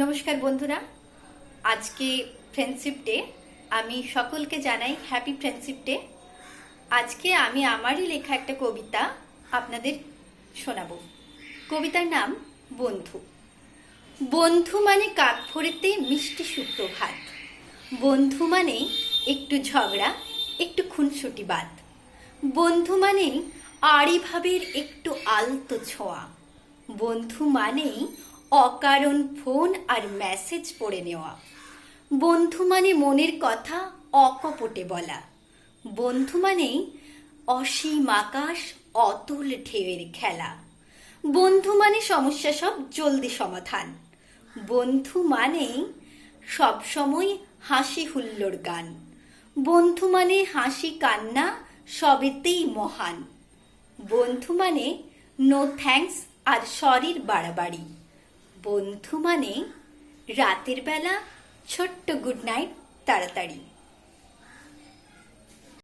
নমস্কার বন্ধুরা, আজকে ফ্রেন্ডশিপ ডে। আমি সকলকে জানাই হ্যাপি ফ্রেন্ডশিপ ডে। আজকে আমি আমারই লেখা একটা কবিতা আপনাদের শোনাবো। কবিতার নাম বন্ধু। বন্ধু মানে কাক ভরেতে মিষ্টি সুপ্রভাত। বন্ধু মানে একটু ঝগড়া, একটু খুনসুটি বাদ। বন্ধু মানে আড়ি ভাবের একটু আলতো ছোঁয়া। বন্ধু মানেই অকারণ ফোন আর মেসেজ পড়ে নেওয়া। বন্ধু মানে মনের কথা অকপটে বলা। বন্ধু মানেই অসীম আকাশ, অতুল ঢেউয়ের খেলা। বন্ধু মানে সমস্যা সব জলদি সমাধান। বন্ধু মানেই সবসময় হাসি হুল্লোড় গান। বন্ধু মানে হাসি কান্না সবেতেই মহান। বন্ধু মানে নো থ্যাঙ্কস আর সরির বাড়াবাড়ি। বন্ধু মানে রাতের বেলা ছোট্ট গুড নাইট তাড়াতাড়ি।